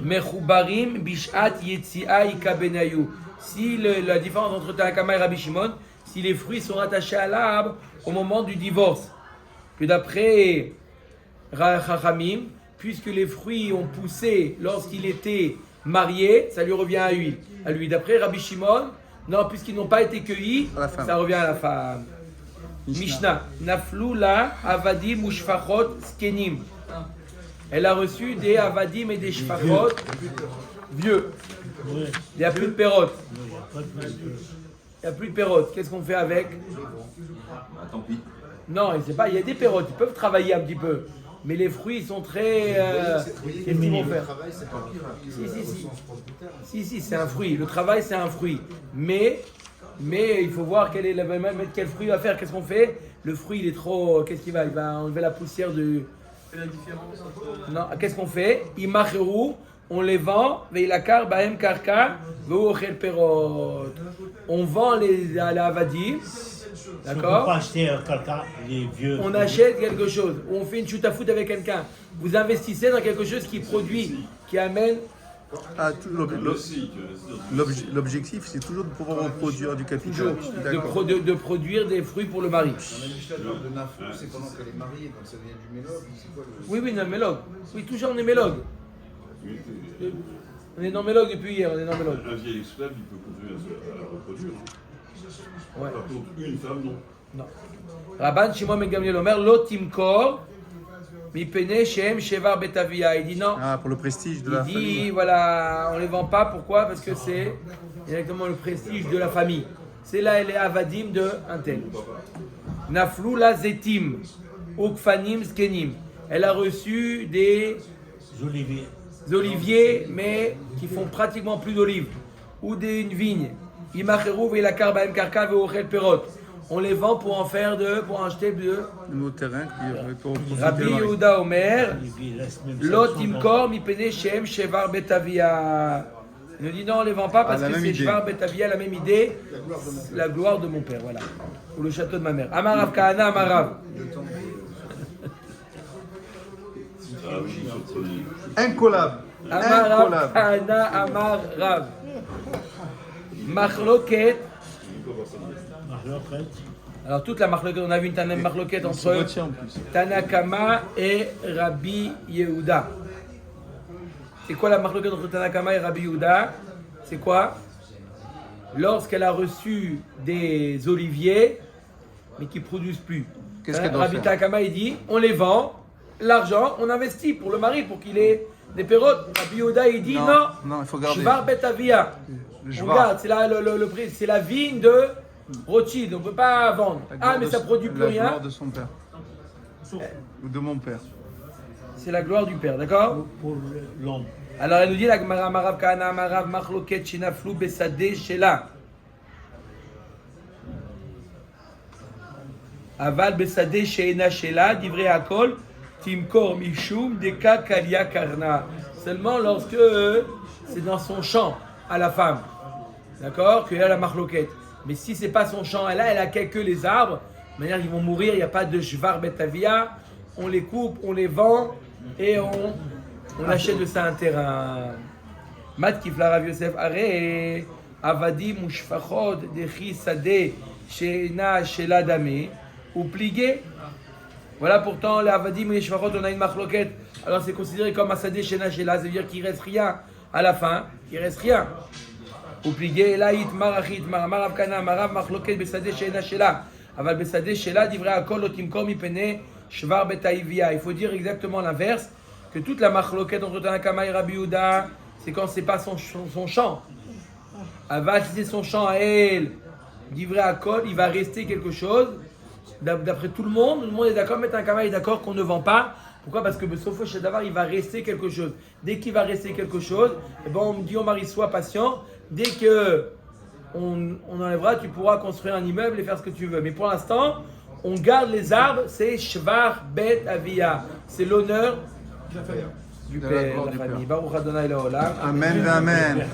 Mechubarim Bishat Yetzi'a Ika Benayu. Si la différence entre Tanakama et Rabbi Shimon, si les fruits sont rattachés à l'arbre au moment du divorce, que d'après Chachamim, puisque les fruits ont poussé lorsqu'il était marié, ça lui revient à lui. D'après Rabbi Shimon, non, puisqu'ils n'ont pas été cueillis, ça revient à la femme. Mishnah. Naflu la avadim ou shfachot skenim. Elle a reçu des avadim et des shfachot vieux. Il n'y a plus de pérotte. Il n'y a plus de pérotte. Qu'est-ce qu'on fait avec? Tant pis. Non, il y a des pérottes. Ils peuvent travailler un petit peu. Mais les fruits sont très. Qu'est-ce qu'ils vont faire? Si, c'est un fruit. Le travail, c'est un fruit. Mais il faut voir quel fruit il va faire. Qu'est-ce qu'on fait? Le fruit, il est trop. Qu'est-ce qu'il va? Il va enlever la poussière de. La différence entre... Non, qu'est-ce qu'on fait? Imacherou, on les vend. Veilakar, bahem karka, veuochel perot. On vend les avadim. D'accord? On ne peut pas acheter un karka, les vieux. On achète quelque chose. Ou on fait une shoot à foot avec quelqu'un. Vous investissez dans quelque chose qui produit, qui amène. L'objectif, c'est toujours de pouvoir reproduire du capital. Toujours de produire des fruits pour le mari. De Nafou, c'est pendant qu'elle est mariée, donc ça devient du mélogue. Oui, non, mélogue. Oui, toujours on est mélogue. On est dans mélogue depuis hier, on est dans mélogue. Un vieil esclave, il peut continuer à reproduire. Ouais. Par contre, une femme, non. Non. Rabban Shimon ben Gamliel Omer, lo timkor mipene shem shevar betavia. Il dit non. Ah, pour le prestige de la famille. Il dit voilà, on les vend pas. Pourquoi? Parce que c'est exactement le prestige de la famille. C'est là les avadim de un tel. Naflou la zetim ukfanim skenim. Elle a reçu des oliviers, mais qui font pratiquement plus d'olives, ou une vigne. Imacherou veilakar bahem karka veochel perot. On les vend pour en faire pour acheter de nos terrains. Rabbi Yehuda Omer, Lot Imkor mipene shem shevar betavia. Il nous dit non, on ne les vend pas parce que c'est shevar betavia, la même idée, la gloire de mon père, voilà, ou le château de ma mère. Amarav Kahana Amarav. Incollable. Amarav Kahana Amarav. Machloket. Alors toute la machloket, on a vu une machloket entre Tanakama et Rabbi Yehuda. C'est quoi la machloket entre Tanakama et Rabbi Yehuda? C'est quoi? Lorsqu'elle a reçu des oliviers, mais qui ne produisent plus. Qu'est-ce qu'elle doit Rabbi faire? Tanakama, il dit, on les vend, l'argent, on investit pour le mari, pour qu'il ait des pérottes. Rabbi Yehuda, il dit, non, il faut garder. Shvar betavia. On garde, c'est la vigne de Rothschild, on ne peut pas vendre. Mais ça ne produit plus rien. La gloire de son père. Ou de mon père. C'est la gloire du père, d'accord? Pour l'homme. Alors elle nous dit la Gemara Marav Kahana Marav Machloket Shenaflu Besadeh Shela. Aval Besadeh Sheena Shela, Divrei Hakol, Timkor Mishum Deka Kalia Karna. Seulement lorsque c'est dans son champ à la femme, d'accord, qu'il y a la Machloket. Mais si c'est pas son champ, elle a que les arbres, de manière ils vont mourir, il n'y a pas de Shvar Betavia, on les coupe, on les vend et on achète de ça un terrain. Mat Kifla Rav Yosef Are Avadim ou Shfachot Dechi Sadeh Sheena Shela Dame ou Pligé. Voilà pourtant les Avadim et les Shfachot, on a une Machloket. Alors c'est considéré comme un Sadeh Sheena Shela, ça veut dire qu'il ne reste rien À la fin, il reste rien. Oublié, laït, marachit, marav kana, marav machloket, besade sheena shela. Aval besade shela, divrei akol, otimkom, ipene, shvar betaivia. Il faut dire exactement l'inverse, que toute la machloket entre Tanakama et Rabbi Yehuda, c'est quand c'est pas son champ. Aval, si c'est son champ à elle, divrei akol, il va rester quelque chose. D'après tout le monde est d'accord, mais Tanakama est d'accord qu'on ne vend pas. Pourquoi? Parce que Besofo Shedavar, il va rester quelque chose. Dès qu'il va rester quelque chose, eh ben on me dit au mari, sois patient. Dès que on enlèvera, tu pourras construire un immeuble et faire ce que tu veux. Mais pour l'instant, on garde les arbres, c'est Shvar Bet Avia. C'est l'honneur du père, de la famille. Baruch Adonai Laolam. Amen, amen.